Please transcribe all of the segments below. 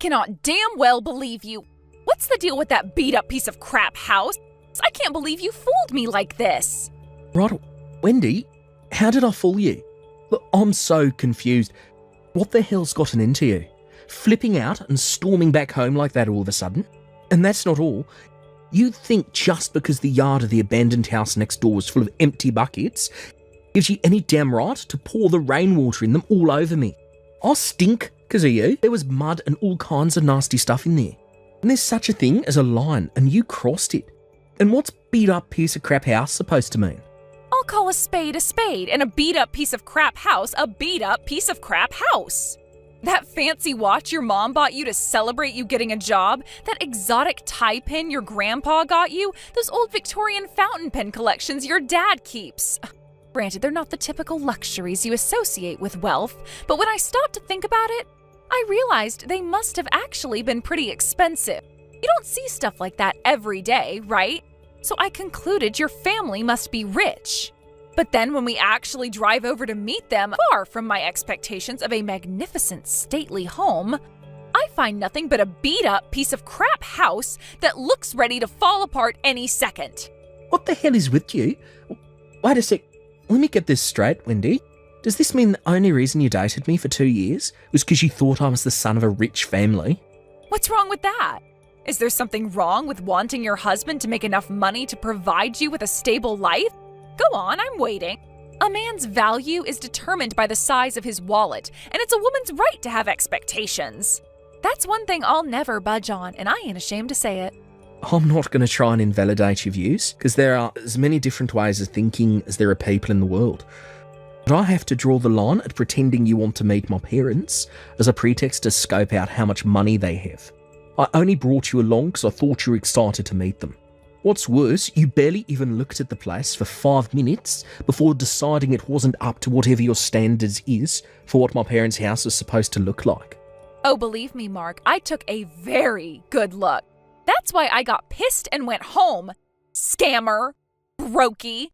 cannot damn well believe you. What's the deal with that beat-up piece of crap house? I can't believe you fooled me like this. Right, Wendy, how did I fool you? Look, I'm so confused. What the hell's gotten into you? Flipping out and storming back home like that all of a sudden? And that's not all. You think just because the yard of the abandoned house next door was full of empty buckets gives you any damn right to pour the rainwater in them all over me? I stink because of you. There was mud and all kinds of nasty stuff in there. And there's such a thing as a line, and you crossed it. And what's beat-up piece of crap house supposed to mean? I'll call a spade, and a beat-up piece of crap house a beat-up piece of crap house. That fancy watch your mom bought you to celebrate you getting a job, that exotic tie pin your grandpa got you, those old Victorian fountain pen collections your dad keeps. Granted, they're not the typical luxuries you associate with wealth, but when I stopped to think about it, I realized they must have actually been pretty expensive. You don't see stuff like that every day, right? So I concluded your family must be rich. But then when we actually drive over to meet them, far from my expectations of a magnificent, stately home, I find nothing but a beat-up piece of crap house that looks ready to fall apart any second. What the hell is with you? Wait a sec. Let me get this straight, Wendy. Does this mean the only reason you dated me for 2 years was because you thought I was the son of a rich family? What's wrong with that? Is there something wrong with wanting your husband to make enough money to provide you with a stable life? Go on, I'm waiting. A man's value is determined by the size of his wallet, and it's a woman's right to have expectations. That's one thing I'll never budge on, and I ain't ashamed to say it. I'm not going to try and invalidate your views, because there are as many different ways of thinking as there are people in the world. But I have to draw the line at pretending you want to meet my parents as a pretext to scope out how much money they have. I only brought you along because I thought you were excited to meet them. What's worse, you barely even looked at the place for 5 minutes before deciding it wasn't up to whatever your standards is for what my parents' house was supposed to look like. Oh, believe me, Mark, I took a very good look. That's why I got pissed and went home. Scammer. Brokey.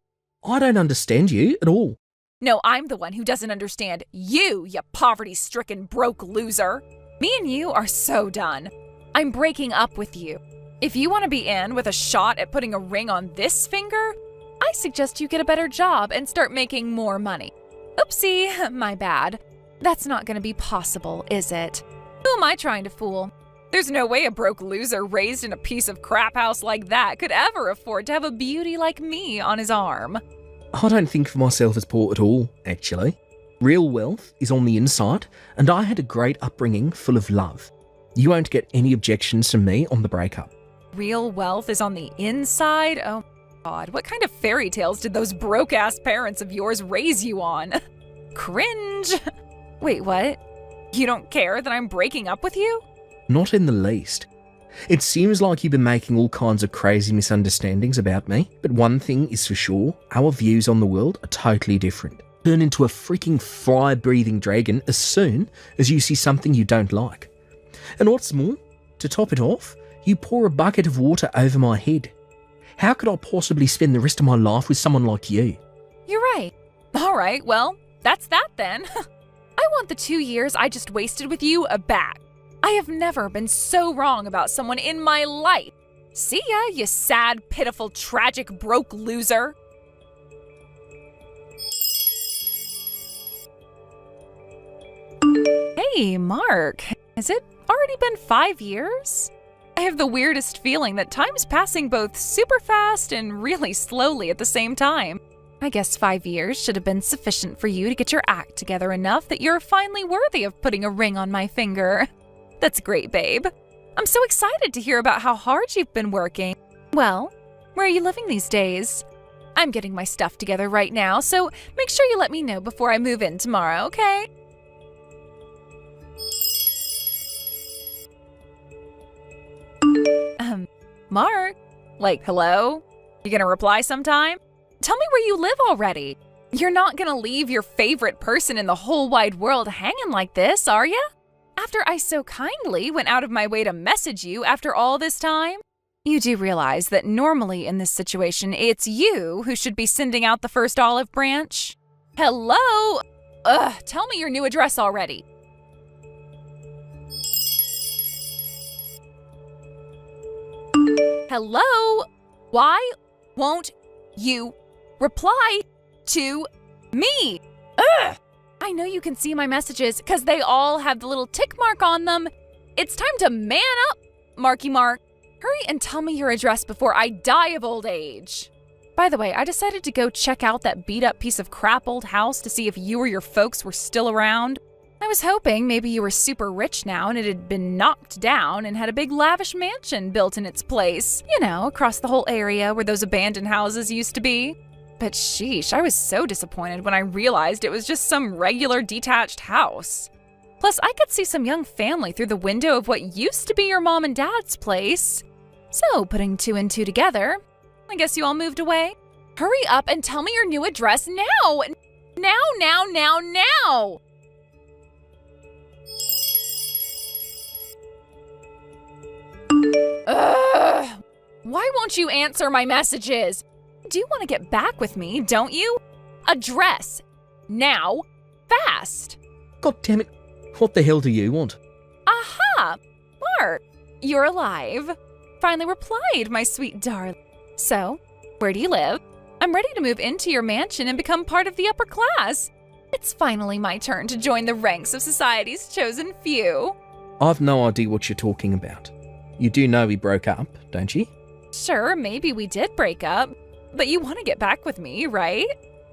I don't understand you at all. No, I'm the one who doesn't understand you poverty-stricken broke loser. Me and you are so done. I'm breaking up with you. If you want to be in with a shot at putting a ring on this finger, I suggest you get a better job and start making more money. Oopsie, my bad. That's not going to be possible, is it? Who am I trying to fool? There's no way a broke loser raised in a piece of crap house like that could ever afford to have a beauty like me on his arm. I don't think of myself as poor at all, actually. Real wealth is on the inside, and I had a great upbringing full of love. You won't get any objections from me on the breakup. Real wealth is on the inside? Oh, God. What kind of fairy tales did those broke-ass parents of yours raise you on? Cringe. Wait, what? You don't care that I'm breaking up with you? Not in the least. It seems like you've been making all kinds of crazy misunderstandings about me, but one thing is for sure, our views on the world are totally different. Turn into a freaking fire-breathing dragon as soon as you see something you don't like. And what's more, to top it off, you pour a bucket of water over my head. How could I possibly spend the rest of my life with someone like you? You're right. All right, well, that's that then. I want the 2 years I just wasted with you back. I have never been so wrong about someone in my life. See ya, you sad, pitiful, tragic, broke loser. Hey, Mark. Has it already been 5 years? I have the weirdest feeling that time's passing both super fast and really slowly at the same time. I guess 5 years should have been sufficient for you to get your act together enough that you're finally worthy of putting a ring on my finger. That's great, babe. I'm so excited to hear about how hard you've been working. Well, where are you living these days? I'm getting my stuff together right now, so make sure you let me know before I move in tomorrow, okay? Mark? Like, hello? You gonna reply sometime? Tell me where you live already. You're not gonna leave your favorite person in the whole wide world hanging like this, are ya? After I so kindly went out of my way to message you after all this time? You do realize that normally in this situation, it's you who should be sending out the first olive branch? Hello? Tell me your new address already. Hello? Why won't you reply to me? Ugh! I know you can see my messages because they all have the little tick mark on them. It's time to man up, Marky Mark. Hurry and tell me your address before I die of old age. By the way, I decided to go check out that beat-up piece of crap old house to see if you or your folks were still around. I was hoping maybe you were super rich now and it had been knocked down and had a big lavish mansion built in its place. You know, across the whole area where those abandoned houses used to be. But sheesh, I was so disappointed when I realized it was just some regular detached house. Plus, I could see some young family through the window of what used to be your mom and dad's place. So, putting two and two together, I guess you all moved away? Hurry up and tell me your new address now! Now! Ugh! Why won't you answer my messages? You do want to get back with me, don't you? Address. Now. Fast. God damn it. What the hell do you want? Aha! Mark, you're alive. Finally replied, my sweet darling. So, where do you live? I'm ready to move into your mansion and become part of the upper class. It's finally my turn to join the ranks of society's chosen few. I've no idea what you're talking about. You do know we broke up, don't you? Sure, maybe we did break up, but you want to get back with me, right?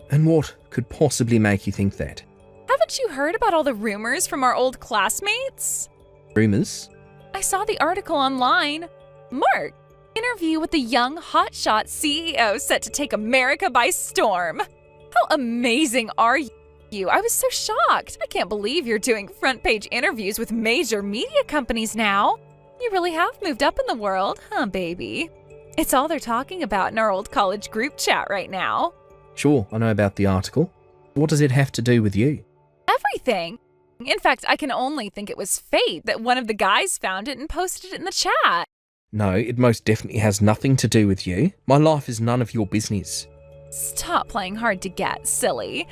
And what could possibly make you think that? Haven't you heard about all the rumors from our old classmates? Rumours? I saw the article online. Mark, interview with the young hotshot CEO set to take America by storm. How amazing are you? I was so shocked. I can't believe you're doing front page interviews with major media companies now. You really have moved up in the world, huh, baby? It's all they're talking about in our old college group chat right now. Sure, I know about the article. What does it have to do with you? Everything. In fact, I can only think it was fate that one of the guys found it and posted it in the chat. No, it most definitely has nothing to do with you. My life is none of your business. Stop playing hard to get, silly.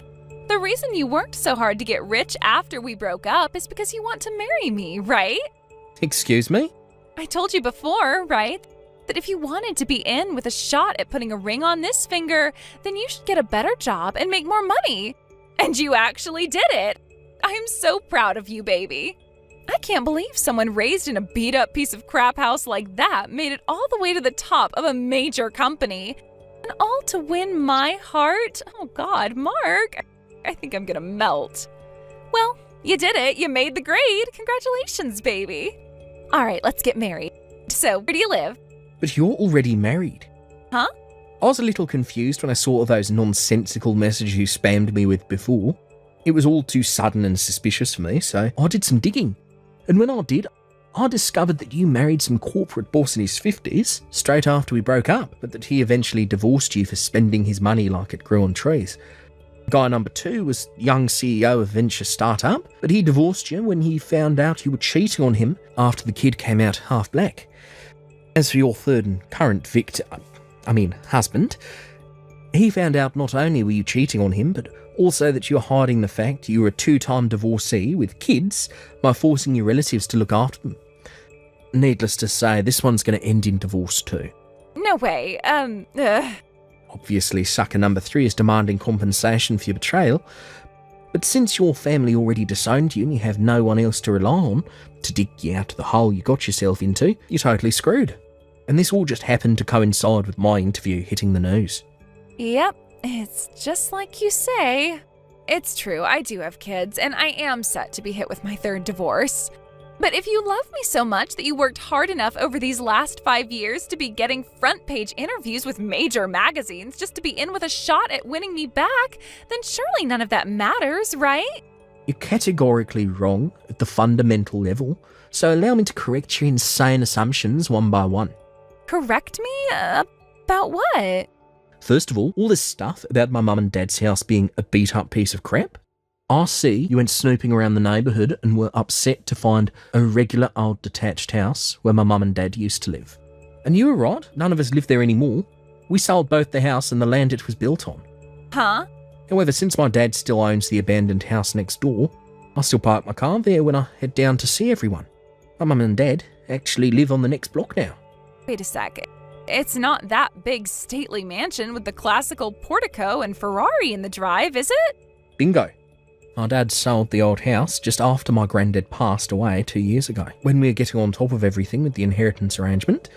The reason you worked so hard to get rich after we broke up is because you want to marry me, right? Excuse me? I told you before, right? That if you wanted to be in with a shot at putting a ring on this finger, then you should get a better job and make more money. And you actually did it. I am so proud of you, baby. I can't believe someone raised in a beat-up piece of crap house like that made it all the way to the top of a major company. And all to win my heart? Oh God, Mark. I think I'm gonna melt. Well, you did it. You made the grade. Congratulations, baby. All right, let's get married. So, where do you live? But you're already married. Huh? I was a little confused when I saw those nonsensical messages you spammed me with before. It was all too sudden and suspicious for me, so I did some digging. And when I did, I discovered that you married some corporate boss in his 50s straight after we broke up, but that he eventually divorced you for spending his money like it grew on trees. Guy number 2 was young CEO of venture startup, but he divorced you when he found out you were cheating on him after the kid came out half black. As for your third and current husband, he found out not only were you cheating on him, but also that you're hiding the fact you were a 2-time divorcee with kids by forcing your relatives to look after them. Needless to say, this one's going to end in divorce too. No way. Obviously, sucker number 3 is demanding compensation for your betrayal, but since your family already disowned you and you have no one else to rely on to dig you out of the hole you got yourself into, you're totally screwed. And this all just happened to coincide with my interview hitting the news. Yep, it's just like you say. It's true, I do have kids, and I am set to be hit with my 3rd divorce. But if you love me so much that you worked hard enough over these last 5 years to be getting front page interviews with major magazines just to be in with a shot at winning me back, then surely none of that matters, right? You're categorically wrong at the fundamental level, so allow me to correct your insane assumptions one by one. Correct me? About what? First of all this stuff about my mum and dad's house being a beat-up piece of crap. I see you went snooping around the neighbourhood and were upset to find a regular old detached house where my mum and dad used to live. And you were right, none of us live there anymore. We sold both the house and the land it was built on. Huh? However, since my dad still owns the abandoned house next door, I still park my car there when I head down to see everyone. My mum and dad actually live on the next block now. Wait a sec. It's not that big stately mansion with the classical portico and Ferrari in the drive, is it? Bingo. My dad sold the old house just after my granddad passed away 2 years ago. When we were getting on top of everything with the inheritance arrangement,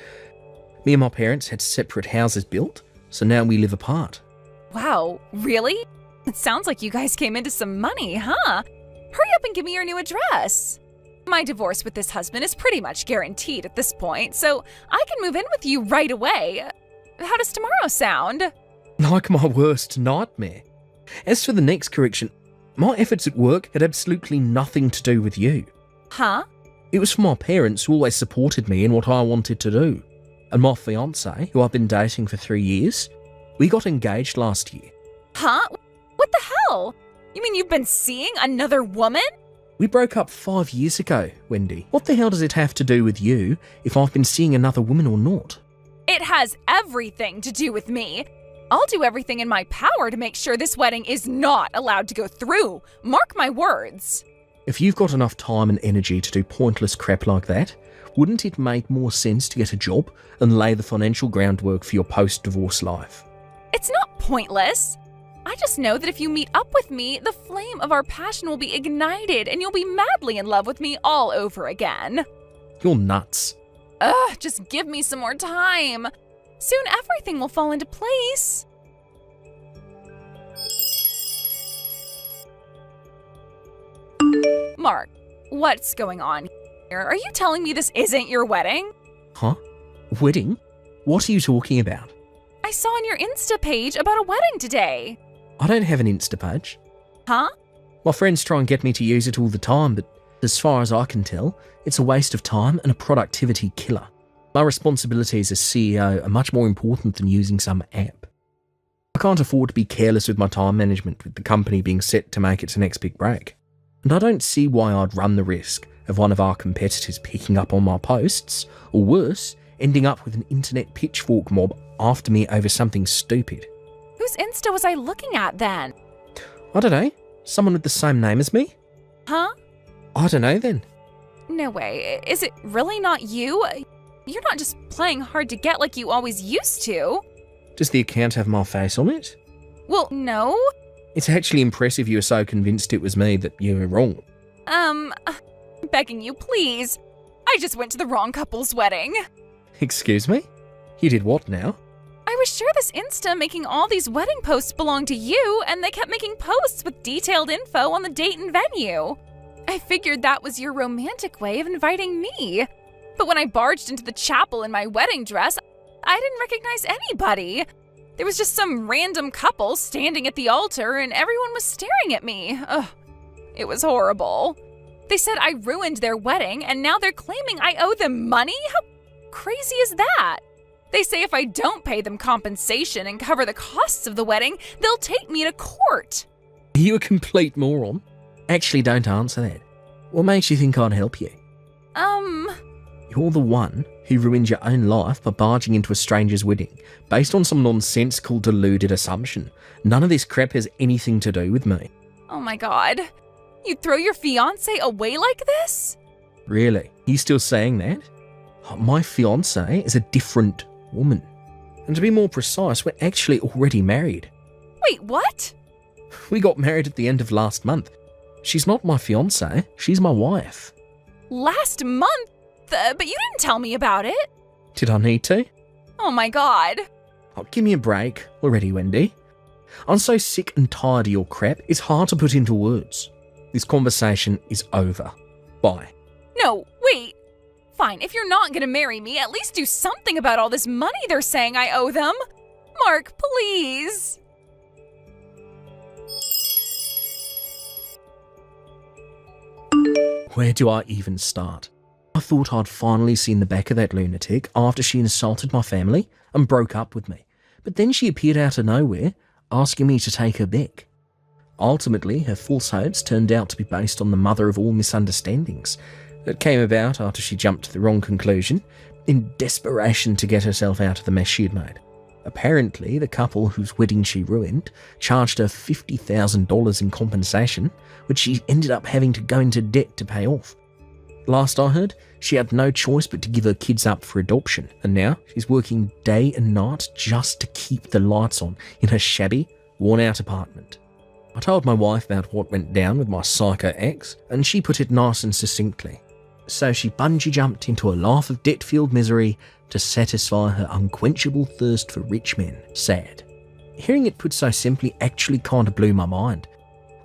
me and my parents had separate houses built, so now we live apart. Wow, really? It sounds like you guys came into some money, huh? Hurry up and give me your new address. My divorce with this husband is pretty much guaranteed at this point, so I can move in with you right away. How does tomorrow sound? Like my worst nightmare. As for the next correction, my efforts at work had absolutely nothing to do with you. Huh? It was for my parents who always supported me in what I wanted to do. And my fiancé, who I've been dating for 3 years, we got engaged last year. Huh? What the hell? You mean you've been seeing another woman? We broke up 5 years ago, Wendy. What the hell does it have to do with you if I've been seeing another woman or not? It has everything to do with me. I'll do everything in my power to make sure this wedding is not allowed to go through. Mark my words. If you've got enough time and energy to do pointless crap like that, wouldn't it make more sense to get a job and lay the financial groundwork for your post-divorce life? It's not pointless. I just know that if you meet up with me, the flame of our passion will be ignited and you'll be madly in love with me all over again. You're nuts. Ugh, just give me some more time. Soon everything will fall into place. Mark, what's going on here? Are you telling me this isn't your wedding? Huh? Wedding? What are you talking about? I saw on your Insta page about a wedding today. I don't have an Insta page. Huh? My friends try and get me to use it all the time, but as far as I can tell, it's a waste of time and a productivity killer. My responsibilities as CEO are much more important than using some app. I can't afford to be careless with my time management with the company being set to make its next big break. And I don't see why I'd run the risk of one of our competitors picking up on my posts, or worse, ending up with an internet pitchfork mob after me over something stupid. Whose Insta was I looking at then? I don't know. Someone with the same name as me? Huh? I don't know then. No way. Is it really not you? You're not just playing hard to get like you always used to. Does the account have my face on it? Well, no. It's actually impressive you were so convinced it was me that you were wrong. Begging you, please. I just went to the wrong couple's wedding. Excuse me? You did what now? I was sure this Insta making all these wedding posts belonged to you, and they kept making posts with detailed info on the date and venue. I figured that was your romantic way of inviting me. But when I barged into the chapel in my wedding dress, I didn't recognize anybody. There was just some random couple standing at the altar and everyone was staring at me. Ugh, it was horrible. They said I ruined their wedding and now they're claiming I owe them money? How crazy is that? They say if I don't pay them compensation and cover the costs of the wedding, they'll take me to court. Are you a complete moron? Actually, don't answer that. What makes you think I'd help you? You're the one who ruined your own life by barging into a stranger's wedding based on some nonsensical, deluded assumption. None of this crap has anything to do with me. Oh my god. You'd throw your fiancé away like this? Really? You still saying that? My fiancé is a different woman. And to be more precise, we're actually already married. Wait, what? We got married at the end of last month. She's not my fiancé, she's my wife. Last month? But you didn't tell me about it. Did I need to? Oh my god. Oh, give me a break already, Wendy. I'm so sick and tired of your crap, it's hard to put into words. This conversation is over. Bye. No, wait. Fine, if you're not gonna marry me, at least do something about all this money they're saying I owe them. Mark, please. Where do I even start? I thought I'd finally seen the back of that lunatic after she insulted my family and broke up with me. But then she appeared out of nowhere, asking me to take her back. Ultimately, her false hopes turned out to be based on the mother of all misunderstandings that came about after she jumped to the wrong conclusion in desperation to get herself out of the mess she had made. Apparently, the couple whose wedding she ruined charged her $50,000 in compensation, which she ended up having to go into debt to pay off. Last I heard, she had no choice but to give her kids up for adoption, and now she's working day and night just to keep the lights on in her shabby, worn-out apartment. I told my wife about what went down with my psycho ex, and she put it nice and succinctly. So she bungee jumped into a life of debt-filled misery to satisfy her unquenchable thirst for rich men. Sad. Hearing it put so simply actually kind of blew my mind.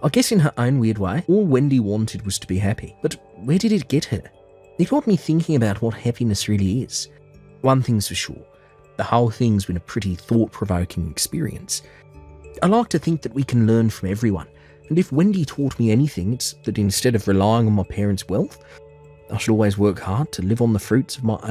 I guess in her own weird way, all Wendy wanted was to be happy. But where did it get her? It got me thinking about what happiness really is. One thing's for sure, the whole thing's been a pretty thought-provoking experience. I like to think that we can learn from everyone, and if Wendy taught me anything, it's that instead of relying on my parents' wealth, I should always work hard to live on the fruits of my own